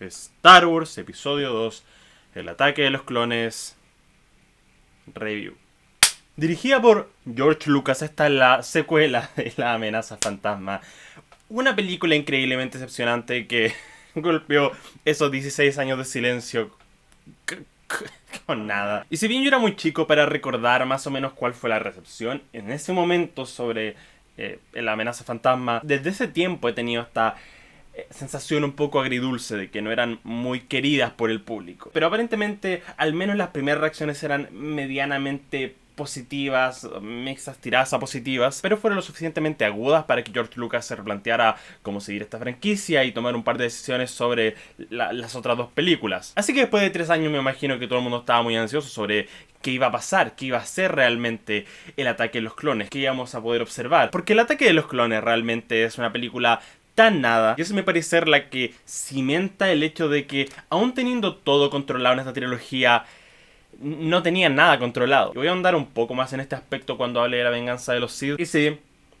Star Wars Episodio 2, El ataque de los clones, review. Dirigida por George Lucas, esta es la secuela de La amenaza fantasma. Una película increíblemente decepcionante que golpeó esos 16 años de silencio con nada. Y si bien yo era muy chico para recordar más o menos cuál fue la recepción en ese momento sobre La amenaza fantasma, desde ese tiempo he tenido esta sensación un poco agridulce de que no eran muy queridas por el público. Pero aparentemente, al menos las primeras reacciones eran medianamente positivas, mixtas, tiradas a positivas, pero fueron lo suficientemente agudas para que George Lucas se replanteara cómo seguir esta franquicia y tomar un par de decisiones sobre las otras dos películas. Así que después de 3 años me imagino que todo el mundo estaba muy ansioso sobre qué iba a pasar, qué iba a ser realmente el ataque de los clones, qué íbamos a poder observar. Porque el ataque de los clones realmente es una película tan nada, y eso me parece ser la que cimenta el hecho de que, aún teniendo todo controlado en esta trilogía, no tenía nada controlado. Y voy a ahondar un poco más en este aspecto cuando hable de La venganza de los Sith. Y sí,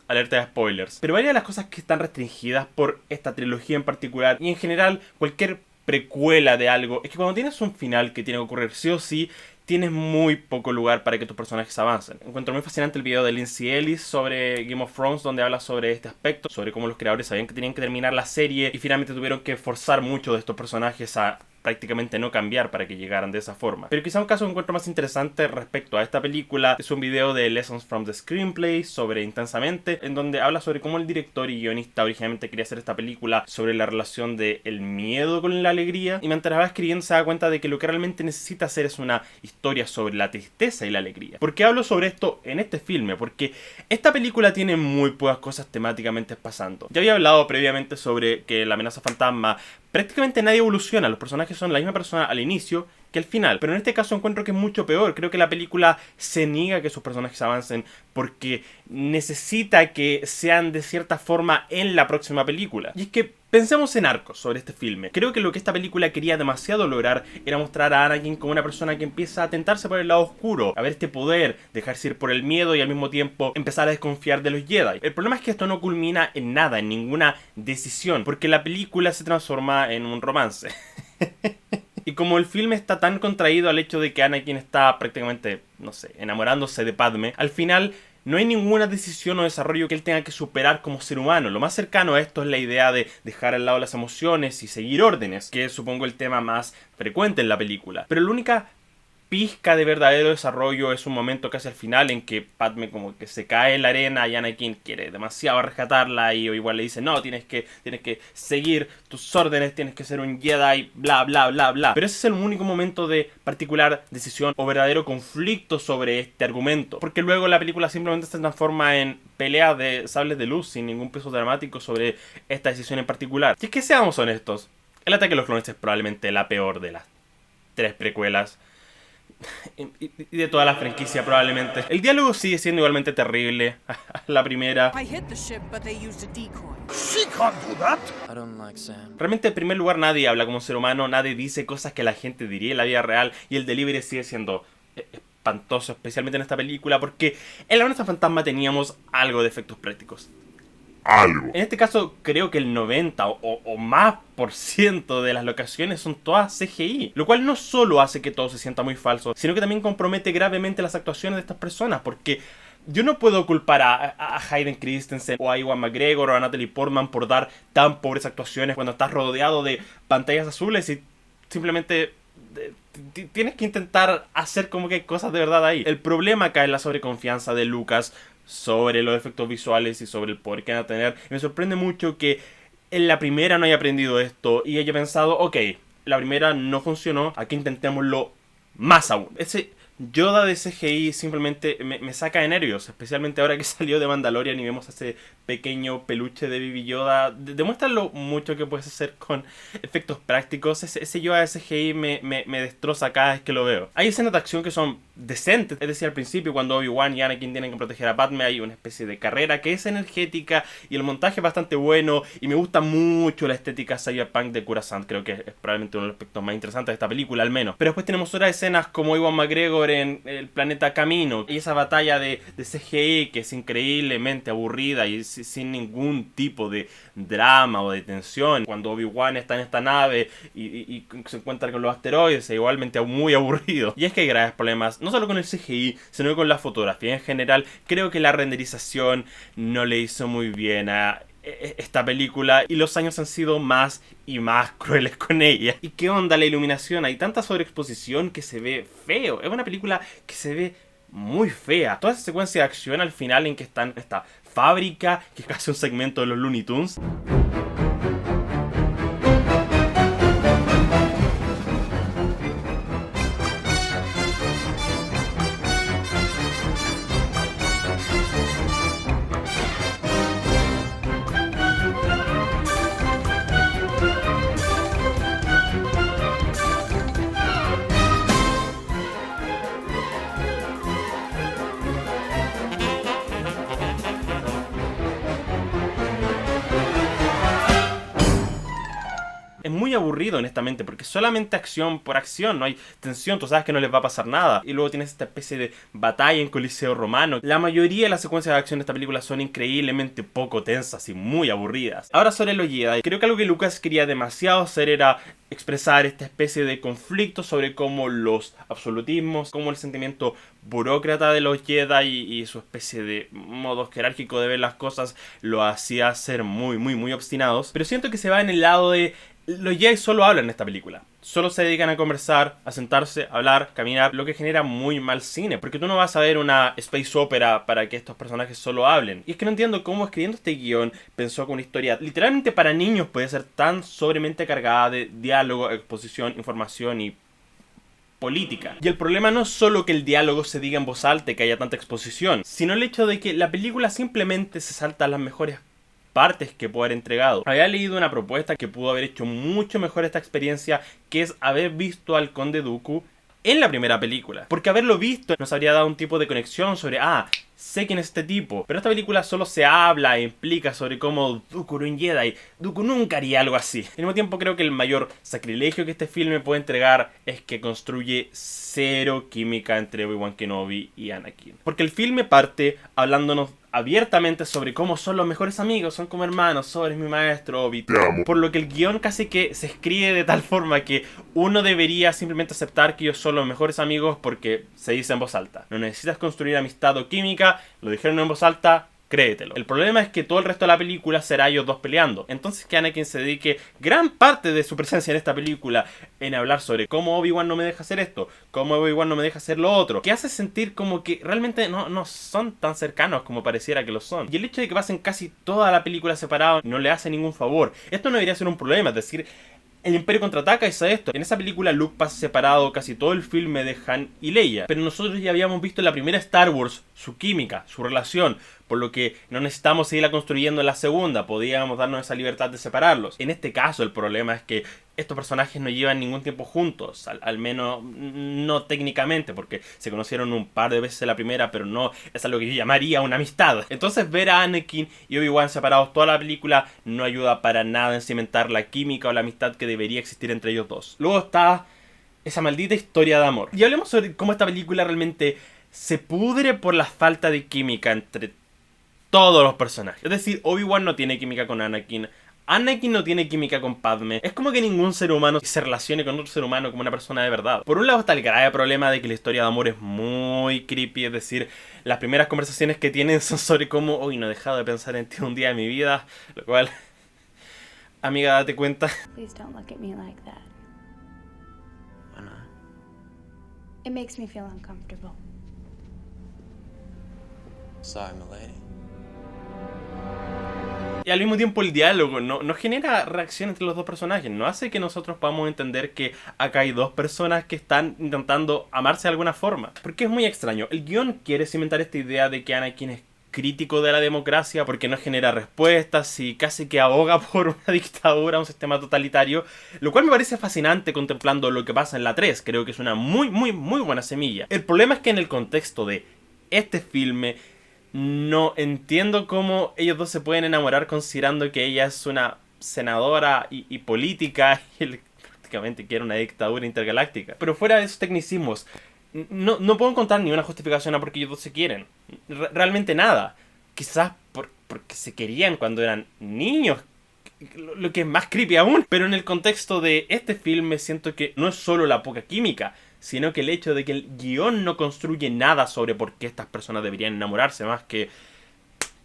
alerta de spoilers. Pero varias de las cosas que están restringidas por esta trilogía en particular, y en general cualquier precuela de algo, es que cuando tienes un final que tiene que ocurrir sí o sí, tienes muy poco lugar para que tus personajes avancen. Encuentro muy fascinante el video de Lindsay Ellis sobre Game of Thrones, donde habla sobre este aspecto, sobre cómo los creadores sabían que tenían que terminar la serie y finalmente tuvieron que forzar mucho de estos personajes a prácticamente no cambiar para que llegaran de esa forma. Pero quizá un caso que encuentro más interesante respecto a esta película es un video de Lessons from the Screenplay sobre Intensamente, en donde habla sobre cómo el director y guionista originalmente quería hacer esta película sobre la relación de el miedo con la alegría, y mientras va escribiendo se da cuenta de que lo que realmente necesita hacer es una historia sobre la tristeza y la alegría. ¿Por qué hablo sobre esto en este filme? Porque esta película tiene muy pocas cosas temáticamente pasando. Ya había hablado previamente sobre que La amenaza fantasma prácticamente nadie evoluciona, los personajes son la misma persona al inicio que al final, pero en este caso encuentro que es mucho peor. Creo que la película se niega a que sus personajes avancen porque necesita que sean de cierta forma en la próxima película. Y es que pensemos en arcos sobre este filme. Creo que lo que esta película quería demasiado lograr era mostrar a Anakin como una persona que empieza a tentarse por el lado oscuro, a ver este poder, dejarse ir por el miedo y al mismo tiempo empezar a desconfiar de los Jedi. El problema es que esto no culmina en nada, en ninguna decisión, porque la película se transforma en un romance. Y como el filme está tan contraído al hecho de que Anakin está prácticamente, no sé, enamorándose de Padme, al final no hay ninguna decisión o desarrollo que él tenga que superar como ser humano. Lo más cercano a esto es la idea de dejar al lado las emociones y seguir órdenes, que es supongo el tema más frecuente en la película. Pero la única pizca de verdadero desarrollo es un momento casi al final en que Padme como que se cae en la arena y Anakin quiere demasiado rescatarla y igual le dice no, tienes que seguir tus órdenes, tienes que ser un Jedi, bla bla bla bla. Pero ese es el único momento de particular decisión o verdadero conflicto sobre este argumento, porque luego la película simplemente se transforma en pelea de sables de luz sin ningún peso dramático sobre esta decisión en particular. Y es que seamos honestos, El ataque de los clones es probablemente la peor de las 3 precuelas y de toda la franquicia probablemente. El diálogo sigue siendo igualmente terrible. La primera. Realmente en primer lugar nadie habla como ser humano, nadie dice cosas que la gente diría en la vida real y el delivery sigue siendo espantoso, especialmente en esta película, porque en La amenaza fantasma teníamos algo de efectos prácticos. En este caso creo que el 90 o más por ciento de las locaciones son todas CGI, lo cual no solo hace que todo se sienta muy falso, sino que también compromete gravemente las actuaciones de estas personas, porque yo no puedo culpar a Hayden Christensen o a Ewan McGregor o a Natalie Portman por dar tan pobres actuaciones cuando estás rodeado de pantallas azules y simplemente tienes que intentar hacer como que hay cosas de verdad ahí. El problema acá es la sobreconfianza de Lucas sobre los efectos visuales y sobre el poder que van a tener. Y me sorprende mucho que en la primera no haya aprendido esto y haya pensado, ok, la primera no funcionó, aquí intentémoslo más aún. Ese Yoda de CGI simplemente me saca de nervios, especialmente ahora que salió de Mandalorian y vemos ese pequeño peluche de Baby Yoda. Demuestra lo mucho que puedes hacer con efectos prácticos. Ese Yoda de CGI me destroza cada vez que lo veo. Hay escenas de acción que son decentes, es decir, al principio cuando Obi-Wan y Anakin tienen que proteger a Padme hay una especie de carrera que es energética y el montaje es bastante bueno y me gusta mucho la estética cyberpunk de Coruscant. Creo que es probablemente uno de los aspectos más interesantes de esta película al menos. Pero después tenemos otras escenas como Ewan McGregor descubren el planeta Camino. Y esa batalla de CGI que es increíblemente aburrida y sin ningún tipo de drama o de tensión. Cuando Obi-Wan está en esta nave y se encuentra con los asteroides, es igualmente muy aburrido. Y es que hay graves problemas, no solo con el CGI, sino con la fotografía en general. Creo que la renderización no le hizo muy bien a esta película y los años han sido más y más crueles con ella. ¿Y qué onda la iluminación? Hay tanta sobreexposición que se ve feo. Es una película que se ve muy fea. Toda esa secuencia de acción al final en que están en esta fábrica, que es casi un segmento de los Looney Tunes. Es muy aburrido, honestamente, porque solamente acción por acción, no hay tensión, tú sabes que no les va a pasar nada. Y luego tienes esta especie de batalla en Coliseo Romano. La mayoría de las secuencias de acción de esta película son increíblemente poco tensas y muy aburridas. Ahora sobre los Jedi, creo que algo que Lucas quería demasiado hacer era expresar esta especie de conflicto sobre cómo los absolutismos, cómo el sentimiento burócrata de los Jedi y su especie de modo jerárquico de ver las cosas lo hacía ser muy obstinados. Pero siento que se va en el lado de los Jedi solo hablan en esta película. Solo se dedican a conversar, a sentarse, a hablar, caminar, lo que genera muy mal cine. Porque tú no vas a ver una space opera para que estos personajes solo hablen. Y es que no entiendo cómo escribiendo este guión pensó que una historia literalmente para niños puede ser tan sobremente cargada de diálogo, exposición, información y política. Y el problema no es solo que el diálogo se diga en voz alta y que haya tanta exposición, sino el hecho de que la película simplemente se salta las mejores partes que pudo haber entregado. Había leído una propuesta que pudo haber hecho mucho mejor esta experiencia, que es haber visto al Conde Dooku en la primera película. Porque haberlo visto nos habría dado un tipo de conexión sobre, sé quién es este tipo. Pero esta película solo se habla e implica sobre cómo Dooku era un Jedi. Dooku nunca haría algo así. Al mismo tiempo creo que el mayor sacrilegio que este filme puede entregar es que construye cero química entre Obi-Wan Kenobi y Anakin. Porque el filme parte hablándonos abiertamente sobre cómo son los mejores amigos, son como hermanos, eres mi maestro, Obi, te amo. Por lo que el guión casi que se escribe de tal forma que uno debería simplemente aceptar que ellos son los mejores amigos porque se dice en voz alta. No necesitas construir amistad o química, lo dijeron en voz alta, créetelo. El problema es que todo el resto de la película será ellos dos peleando. Entonces que Anakin se dedique gran parte de su presencia en esta película en hablar sobre cómo Obi-Wan no me deja hacer esto, cómo Obi-Wan no me deja hacer lo otro, que hace sentir como que realmente no son tan cercanos como pareciera que lo son. Y el hecho de que pasen casi toda la película separados no le hace ningún favor. Esto no debería ser un problema, es decir, el Imperio Contraataca hizo esto. En esa película Luke pasa separado casi todo el filme de Han y Leia. Pero nosotros ya habíamos visto en la primera Star Wars su química, su relación. Por lo que no necesitamos seguirla construyendo en la segunda. Podíamos darnos esa libertad de separarlos. En este caso el problema es que estos personajes no llevan ningún tiempo juntos. Al menos no técnicamente. Porque se conocieron un par de veces en la primera. Pero no es algo que yo llamaría una amistad. Entonces ver a Anakin y Obi-Wan separados toda la película no ayuda para nada en cimentar la química o la amistad que debería existir entre ellos dos. Luego está esa maldita historia de amor. Y hablemos sobre cómo esta película realmente se pudre por la falta de química entre todos los personajes. Es decir, Obi-Wan no tiene química con Anakin. Anakin no tiene química con Padme. Es como que ningún ser humano se relacione con otro ser humano como una persona de verdad. Por un lado está el grave problema de que la historia de amor es muy creepy. Es decir, las primeras conversaciones que tienen son sobre cómo hoy no he dejado de pensar en ti un día de mi vida. Lo cual, amiga, date cuenta. Please don't look at me like that. Why not? It makes me feel uncomfortable. Sorry, milady. Y al mismo tiempo el diálogo no genera reacción entre los dos personajes. No hace que nosotros podamos entender que acá hay dos personas que están intentando amarse de alguna forma. Porque es muy extraño. El guión quiere cimentar esta idea de que Anakin es crítico de la democracia porque no genera respuestas y casi que aboga por una dictadura, un sistema totalitario, lo cual me parece fascinante contemplando lo que pasa en la 3. Creo que es una muy buena semilla. El problema es que en el contexto de este filme no entiendo cómo ellos dos se pueden enamorar considerando que ella es una senadora y política y él prácticamente quiere una dictadura intergaláctica. Pero fuera de esos tecnicismos, no puedo encontrar ni una justificación a por qué ellos dos se quieren. Realmente nada. Quizás porque se querían cuando eran niños, lo que es más creepy aún. Pero en el contexto de este filme siento que no es solo la poca química, sino que el hecho de que el guión no construye nada sobre por qué estas personas deberían enamorarse, más que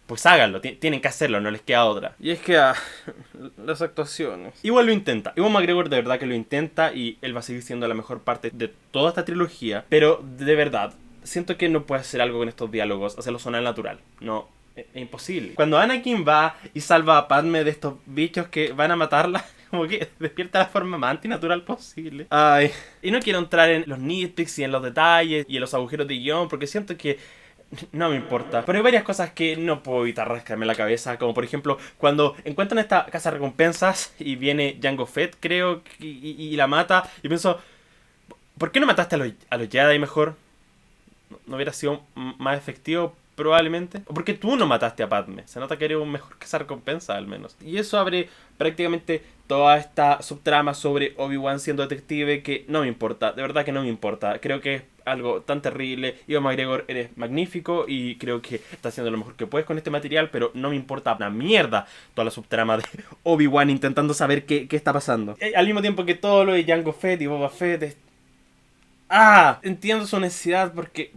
pues háganlo, tienen que hacerlo, no les queda otra. Y es que las actuaciones. Igual lo intenta. Ewan McGregor de verdad que lo intenta y él va a seguir siendo la mejor parte de toda esta trilogía. Pero de verdad, siento que no puede hacer algo con estos diálogos, hacerlo sonar natural. No, es imposible. Cuando Anakin va y salva a Padme de estos bichos que van a matarla, como que despierta de la forma más antinatural posible. Ay. Y no quiero entrar en los nitpicks y en los detalles y en los agujeros de guión, porque siento que no me importa. Pero hay varias cosas que no puedo evitar rascarme la cabeza. Como por ejemplo, cuando encuentran esta casa de recompensas y viene Jango Fett, creo, y la mata. Y pienso, ¿por qué no mataste a los Jedi mejor? ¿No hubiera sido más efectivo? Probablemente. ¿O porque tú no mataste a Padme? Se nota que eres un mejor cazarrecompensas al menos. Y eso abre prácticamente toda esta subtrama sobre Obi-Wan siendo detective que no me importa. De verdad que no me importa. Creo que es algo tan terrible. Ewan McGregor, eres magnífico y creo que está haciendo lo mejor que puedes con este material, pero no me importa una mierda toda la subtrama de Obi-Wan intentando saber qué está pasando. Al mismo tiempo que todo lo de Jango Fett y Boba Fett es... entiendo su necesidad porque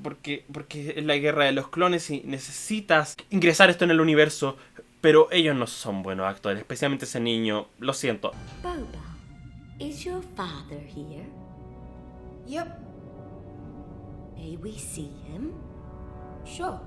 es la guerra de los clones y necesitas ingresar esto en el universo, pero ellos no son buenos actores, especialmente ese niño, lo siento. Boba, is your father here? Yep, May we see him? sure.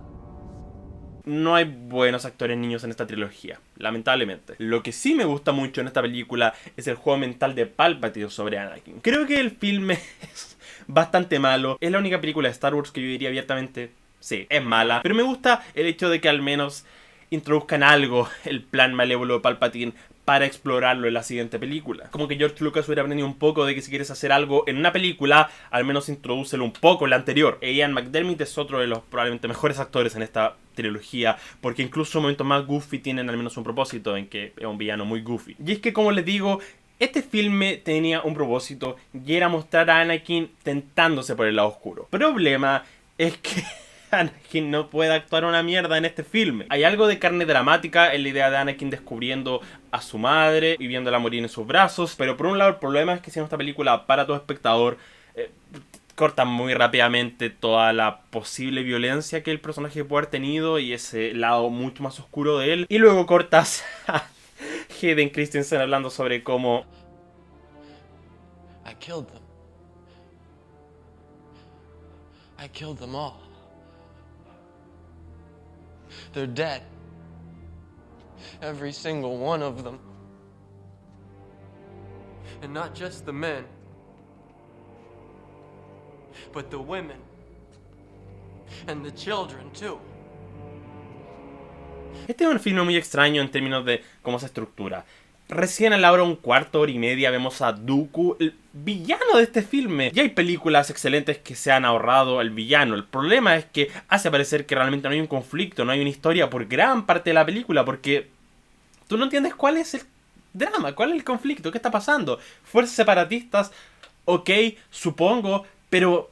No hay buenos actores niños en esta trilogía, lamentablemente. Lo que sí me gusta mucho en esta película es el juego mental de Palpatine sobre Anakin. Creo que el filme es bastante malo. Es la única película de Star Wars que yo diría abiertamente, sí, es mala. Pero me gusta el hecho de que al menos introduzcan algo, el plan malévolo de Palpatine, para explorarlo en la siguiente película. Como que George Lucas hubiera aprendido un poco de que si quieres hacer algo en una película, al menos introdúcelo un poco en la anterior. Ian McDiarmid es otro de los probablemente mejores actores en esta trilogía, porque incluso momentos más goofy tienen al menos un propósito, en que es un villano muy goofy. Y es que, como les digo, este filme tenía un propósito y era mostrar a Anakin tentándose por el lado oscuro. Problema es que Anakin no puede actuar una mierda en este filme. Hay algo de carne dramática en la idea de Anakin descubriendo a su madre y viéndola morir en sus brazos, pero por un lado el problema es que si en esta película para todo espectador corta muy rápidamente toda la posible violencia que el personaje puede haber tenido y ese lado mucho más oscuro de él, y luego cortas a Hayden Christensen hablando sobre cómo I killed them. I killed them all. They're dead. Every single one of them. And not just the men, but the women. And the children, too. Este es un filme muy extraño en términos de cómo se estructura. Recién a la hora un cuarto, hora y media vemos a Dooku, el villano de este filme. Y hay películas excelentes que se han ahorrado al villano. El problema es que hace parecer que realmente no hay un conflicto, no hay una historia por gran parte de la película, porque tú no entiendes cuál es el drama, cuál es el conflicto, qué está pasando. Fuerzas separatistas, ok, supongo, pero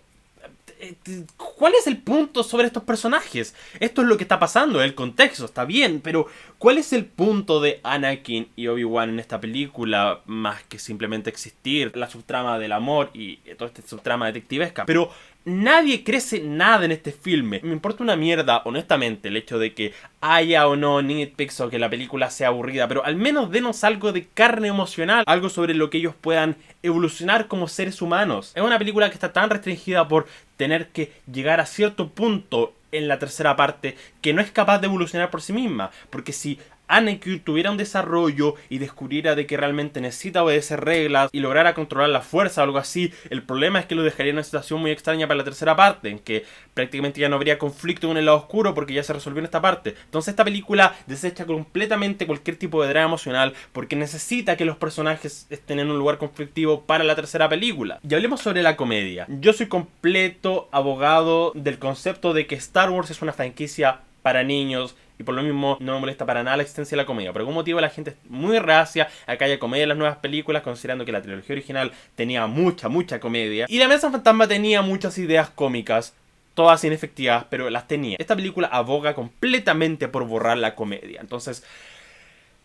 ¿cuál es el punto sobre estos personajes? Esto es lo que está pasando, el contexto, está bien, pero ¿cuál es el punto de Anakin y Obi-Wan en esta película? Más que simplemente existir, la subtrama del amor y toda esta subtrama detectivesca. Pero nadie crece nada en este filme. Me importa una mierda, honestamente, el hecho de que haya o no nitpicks o que la película sea aburrida, pero al menos denos algo de carne emocional, algo sobre lo que ellos puedan evolucionar como seres humanos. Es una película que está tan restringida por tener que llegar a cierto punto en la tercera parte que no es capaz de evolucionar por sí misma, porque si Anakin tuviera un desarrollo y descubriera de que realmente necesita obedecer reglas y lograra controlar la fuerza o algo así, el problema es que lo dejaría en una situación muy extraña para la tercera parte, en que prácticamente ya no habría conflicto con el lado oscuro porque ya se resolvió en esta parte. Entonces esta película desecha completamente cualquier tipo de drama emocional porque necesita que los personajes estén en un lugar conflictivo para la tercera película. Y hablemos sobre la comedia. Yo soy completo abogado del concepto de que Star Wars es una franquicia para niños y por lo mismo no me molesta para nada la existencia de la comedia. Por algún motivo la gente es muy reacia a que haya comedia en las nuevas películas, considerando que la trilogía original tenía mucha comedia. Y La amenaza fantasma tenía muchas ideas cómicas, todas inefectivas, pero las tenía. Esta película aboga completamente por borrar la comedia. Entonces,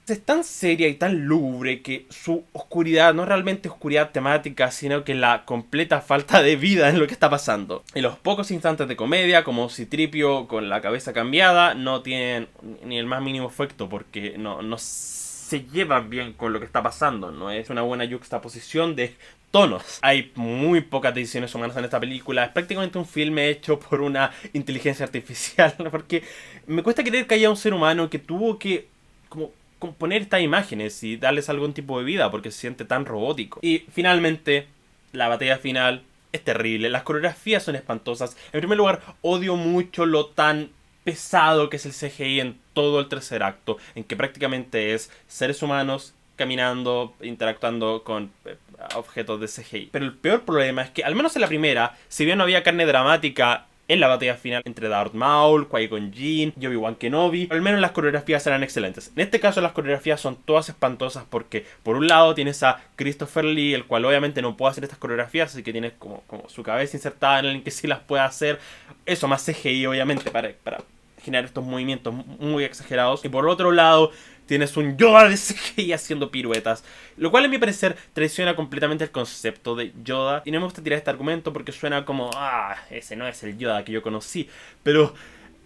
es tan seria y tan lúgubre que su oscuridad no es realmente oscuridad temática, sino que la completa falta de vida en lo que está pasando. Y los pocos instantes de comedia, como Citripio con la cabeza cambiada, no tienen ni el más mínimo efecto porque no se llevan bien con lo que está pasando. No es una buena juxtaposición de tonos. Hay muy pocas decisiones humanas en esta película. Es prácticamente un filme hecho por una inteligencia artificial, porque me cuesta creer que haya un ser humano que tuvo que como componer estas imágenes y darles algún tipo de vida porque se siente tan robótico. Y finalmente, la batalla final es terrible. Las coreografías son espantosas. En primer lugar, odio mucho lo tan pesado que es el CGI en todo el tercer acto, en que prácticamente es seres humanos caminando, interactuando con objetos de CGI. Pero el peor problema es que, al menos en la primera, si bien no había carne dramática en la batalla final entre Darth Maul, Qui-Gon Jinn y Obi-Wan Kenobi, al menos las coreografías eran excelentes. En este caso las coreografías son todas espantosas porque por un lado tienes a Christopher Lee, el cual obviamente no puede hacer estas coreografías, así que tienes como su cabeza insertada en el que sí las puede hacer. Eso más CGI obviamente para generar estos movimientos muy exagerados. Y por otro lado tienes un Yoda de CGI haciendo piruetas, lo cual a mi parecer traiciona completamente el concepto de Yoda. Y no me gusta tirar este argumento porque suena como, ese no es el Yoda que yo conocí. Pero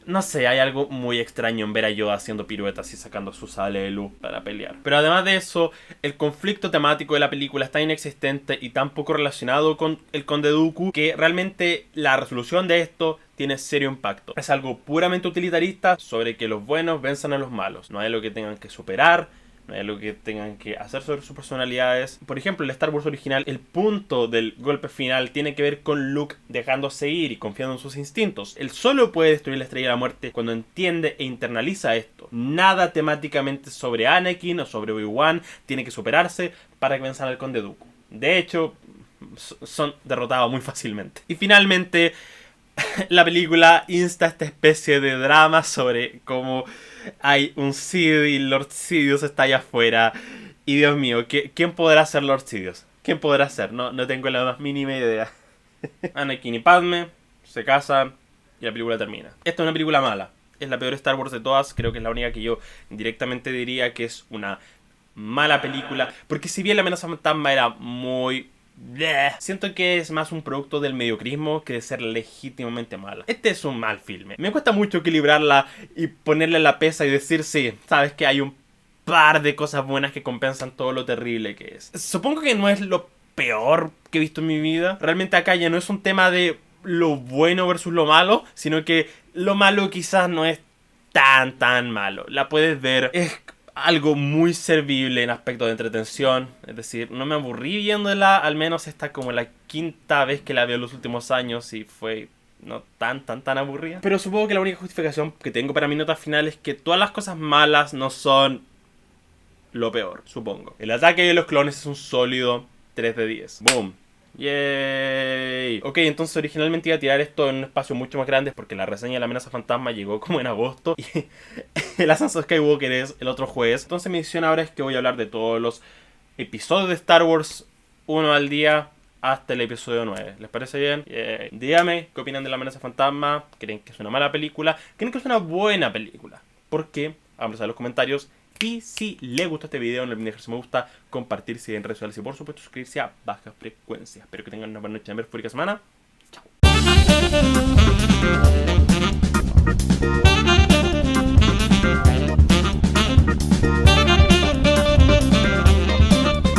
no sé, hay algo muy extraño en ver a Yoda haciendo piruetas y sacando su sable de luz para pelear. Pero además de eso, el conflicto temático de la película es tan inexistente y tan poco relacionado con el Conde Dooku que realmente la resolución de esto tiene serio impacto. Es algo puramente utilitarista sobre que los buenos venzan a los malos. No hay algo que tengan que superar, no hay algo que tengan que hacer sobre sus personalidades. Por ejemplo, en el Star Wars original, el punto del golpe final tiene que ver con Luke dejándose ir y confiando en sus instintos. Él solo puede destruir la Estrella de la Muerte cuando entiende e internaliza esto. Nada temáticamente sobre Anakin o sobre Obi-Wan tiene que superarse para que venzan al Conde Dooku. De hecho, son derrotados muy fácilmente. Y finalmente, la película insta esta especie de drama sobre cómo hay un Sith y Lord Sidious está allá afuera. Y Dios mío, ¿quién podrá ser Lord Sidious? ¿Quién podrá ser? No tengo la más mínima idea. Anakin y Padme se casan y la película termina. Esta es una película mala. Es la peor Star Wars de todas. Creo que es la única que yo directamente diría que es una mala película. Porque si bien La amenaza fantasma era muy... siento que es más un producto del mediocrismo que de ser legítimamente mala. Este es un mal filme. Me cuesta mucho equilibrarla y ponerle la pesa y decir, sí, sabes que hay un par de cosas buenas que compensan todo lo terrible que es. Supongo que no es lo peor que he visto en mi vida. Realmente acá ya no es un tema de lo bueno versus lo malo, sino que lo malo quizás no es tan malo. La puedes ver, es algo muy servible en aspecto de entretención. Es decir, no me aburrí viéndola. Al menos esta como la quinta vez que la veo en los últimos años y fue no tan aburrida. Pero supongo que la única justificación que tengo para mi nota final es que todas las cosas malas no son lo peor, supongo. El ataque de los clones es un sólido 3 de 10. ¡Boom! ¡Yay! Ok, entonces originalmente iba a tirar esto en un espacio mucho más grande porque la reseña de La amenaza fantasma llegó como en agosto y el Ascenso Skywalker es el otro jueves. Entonces mi decisión ahora es que voy a hablar de todos los episodios de Star Wars, uno al día hasta el episodio 9. ¿Les parece bien? Díganme qué opinan de La amenaza fantasma. ¿Creen que es una mala película? ¿Creen que es una buena película? ¿Por qué? Háganmelo saber en los comentarios. Y si les gustó este video, no olviden dejarse me gusta, compartir, seguir en redes sociales y por supuesto suscribirse a Baja Frecuencia. Espero que tengan una buena noche de fúrica semana. Chao.